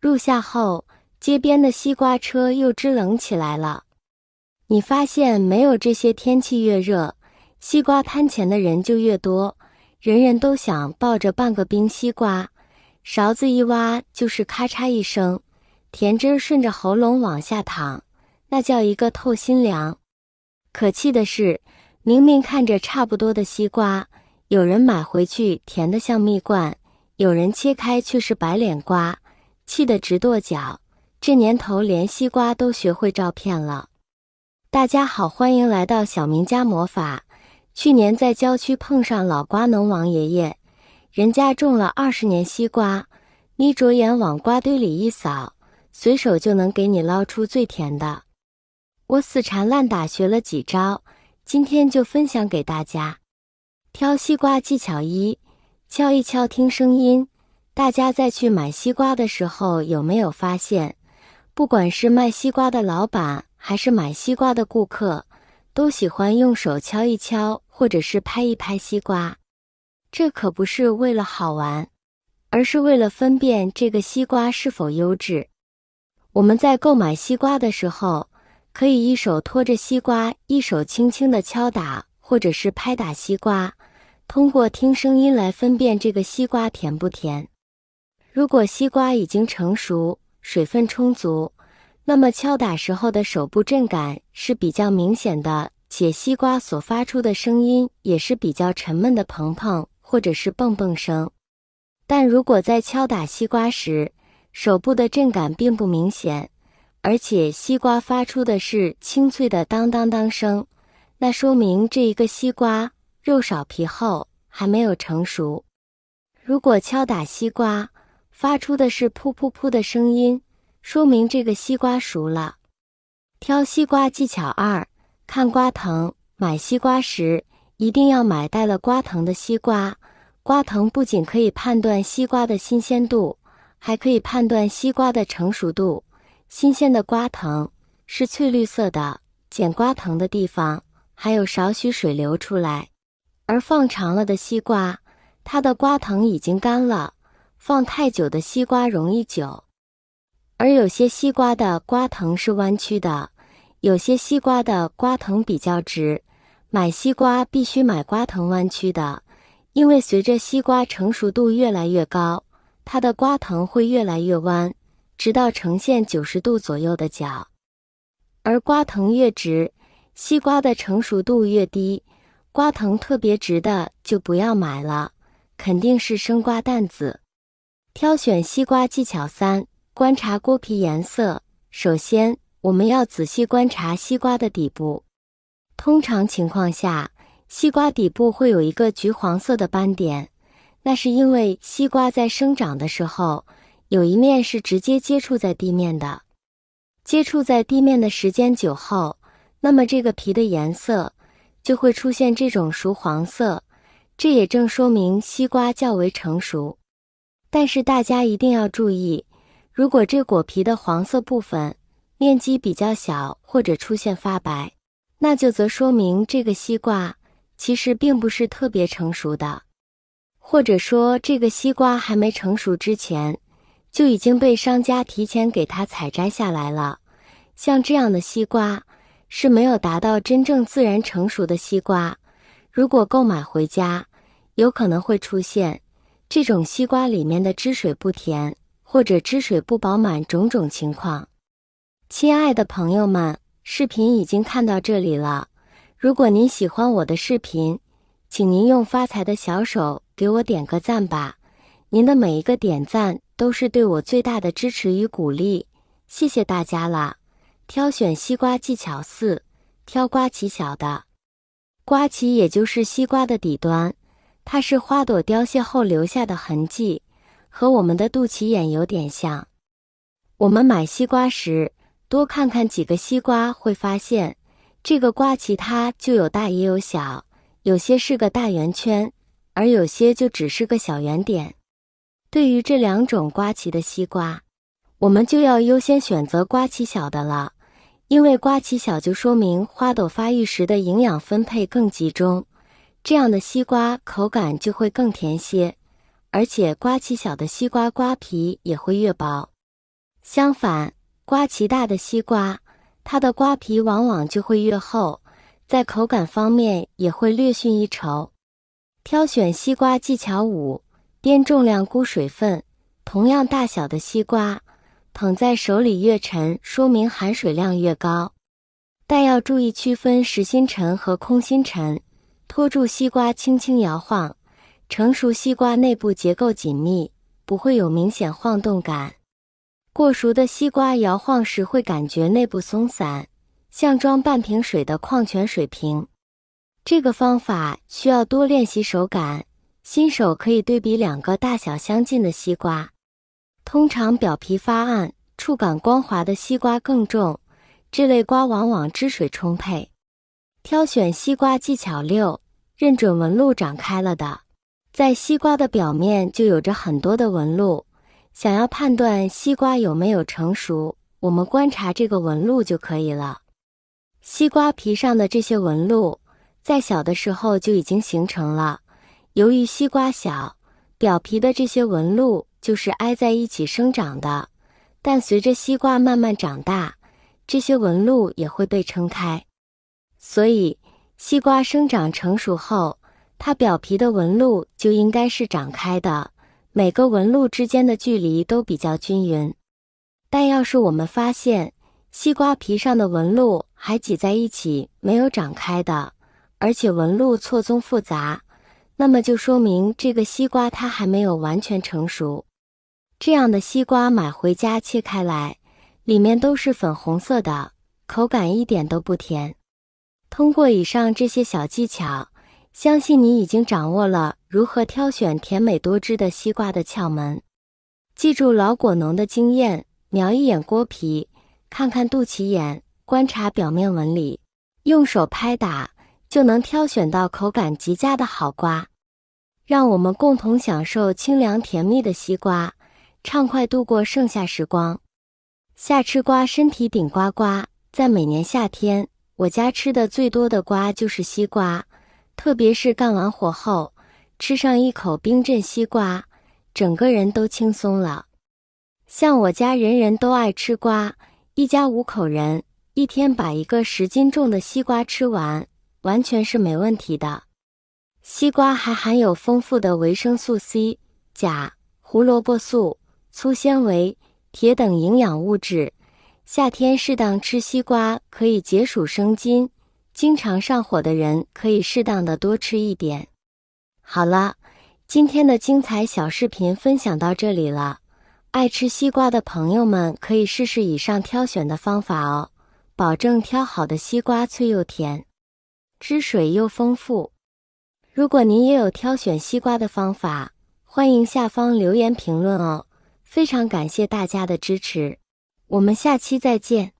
入夏后，街边的西瓜车又支棱起来了。你发现没有，这些天气越热，西瓜摊前的人就越多，人人都想抱着半个冰西瓜，勺子一挖就是咔嚓一声，甜汁顺着喉咙往下淌，那叫一个透心凉。可气的是，明明看着差不多的西瓜，有人买回去甜得像蜜罐，有人切开却是白脸瓜，气得直跺脚。这年头连西瓜都学会照骗了。大家好，欢迎来到小明家魔法。去年在郊区碰上老瓜农王爷爷，人家种了20年西瓜，眯着眼往瓜堆里一扫，随手就能给你捞出最甜的。我死缠烂打学了几招，今天就分享给大家。挑西瓜技巧1：敲一敲听声音。大家在去买西瓜的时候，有没有发现，不管是卖西瓜的老板还是买西瓜的顾客，都喜欢用手敲一敲或者是拍一拍西瓜。这可不是为了好玩，而是为了分辨这个西瓜是否优质。我们在购买西瓜的时候，可以一手托着西瓜，一手轻轻地敲打或者是拍打西瓜，通过听声音来分辨这个西瓜甜不甜。如果西瓜已经成熟，水分充足，那么敲打时候的手部震感是比较明显的，且西瓜所发出的声音也是比较沉闷的砰砰或者是蹦蹦声。但如果在敲打西瓜时，手部的震感并不明显，而且西瓜发出的是清脆的当当当声，那说明这一个西瓜肉少皮厚，还没有成熟。如果敲打西瓜发出的是噗噗噗的声音，说明这个西瓜熟了。挑西瓜技巧2：看瓜藤。买西瓜时，一定要买带了瓜藤的西瓜。瓜藤不仅可以判断西瓜的新鲜度，还可以判断西瓜的成熟度。新鲜的瓜藤是翠绿色的，捡瓜藤的地方还有少许水流出来，而放长了的西瓜，它的瓜藤已经干了，放太久的西瓜容易久。而有些西瓜的瓜藤是弯曲的，有些西瓜的瓜藤比较直。买西瓜必须买瓜藤弯曲的，因为随着西瓜成熟度越来越高，它的瓜藤会越来越弯，直到呈现90度左右的角。而瓜藤越直，西瓜的成熟度越低，瓜藤特别直的就不要买了，肯定是生瓜蛋子。挑选西瓜技巧3：观察果皮颜色。首先，我们要仔细观察西瓜的底部。通常情况下，西瓜底部会有一个橘黄色的斑点，那是因为西瓜在生长的时候，有一面是直接接触在地面的。接触在地面的时间久后，那么这个皮的颜色就会出现这种熟黄色，这也正说明西瓜较为成熟。但是大家一定要注意，如果这果皮的黄色部分面积比较小或者出现发白，那就则说明这个西瓜其实并不是特别成熟的，或者说这个西瓜还没成熟之前就已经被商家提前给它采摘下来了。像这样的西瓜是没有达到真正自然成熟的西瓜，如果购买回家，有可能会出现这种西瓜里面的汁水不甜，或者汁水不饱满种种情况。亲爱的朋友们，视频已经看到这里了，如果您喜欢我的视频，请您用发财的小手给我点个赞吧，您的每一个点赞都是对我最大的支持与鼓励，谢谢大家啦。挑选西瓜技巧4：挑瓜脐小的。瓜脐也就是西瓜的底端，它是花朵凋谢后留下的痕迹，和我们的肚脐眼有点像。我们买西瓜时，多看看几个西瓜，会发现这个瓜脐它就有大也有小，有些是个大圆圈，而有些就只是个小圆点。对于这2种瓜脐的西瓜，我们就要优先选择瓜脐小的了，因为瓜脐小就说明花朵发育时的营养分配更集中，这样的西瓜口感就会更甜些，而且瓜脐小的西瓜瓜皮也会越薄。相反，瓜皮大的西瓜，它的瓜皮往往就会越厚，在口感方面也会略逊一筹。挑选西瓜技巧5：掂重量估水分。同样大小的西瓜，捧在手里越沉，说明含水量越高。但要注意区分实心沉和空心沉。托住西瓜轻轻摇晃，成熟西瓜内部结构紧密，不会有明显晃动感。过熟的西瓜摇晃时会感觉内部松散，像装半瓶水的矿泉水瓶。这个方法需要多练习手感，新手可以对比2个大小相近的西瓜。通常表皮发暗、触感光滑的西瓜更重，这类瓜往往汁水充沛。挑选西瓜技巧6：认准纹路长开了的。在西瓜的表面就有着很多的纹路，想要判断西瓜有没有成熟，我们观察这个纹路就可以了。西瓜皮上的这些纹路，在小的时候就已经形成了。由于西瓜小，表皮的这些纹路就是挨在一起生长的，但随着西瓜慢慢长大，这些纹路也会被撑开。所以，西瓜生长成熟后，它表皮的纹路就应该是长开的，每个纹路之间的距离都比较均匀。但要是我们发现西瓜皮上的纹路还挤在一起，没有长开的，而且纹路错综复杂，那么就说明这个西瓜它还没有完全成熟。这样的西瓜买回家切开来，里面都是粉红色的，口感一点都不甜。通过以上这些小技巧，相信你已经掌握了如何挑选甜美多汁的西瓜的窍门。记住老果农的经验，瞄一眼果皮，看看肚脐眼，观察表面纹理，用手拍打，就能挑选到口感极佳的好瓜。让我们共同享受清凉甜蜜的西瓜，畅快度过盛夏时光。夏吃瓜，身体顶呱呱。在每年夏天，我家吃的最多的瓜就是西瓜，特别是干完活后，吃上一口冰镇西瓜，整个人都轻松了。像我家人人都爱吃瓜，一家5口人，一天把一个10斤重的西瓜吃完，完全是没问题的。西瓜还含有丰富的维生素 C、钾、胡萝卜素、粗纤维、铁等营养物质。夏天适当吃西瓜可以解暑生津，经常上火的人可以适当的多吃一点。好了，今天的精彩小视频分享到这里了。爱吃西瓜的朋友们可以试试以上挑选的方法哦，保证挑好的西瓜脆又甜，汁水又丰富。如果您也有挑选西瓜的方法，欢迎下方留言评论哦。非常感谢大家的支持，我们下期再见。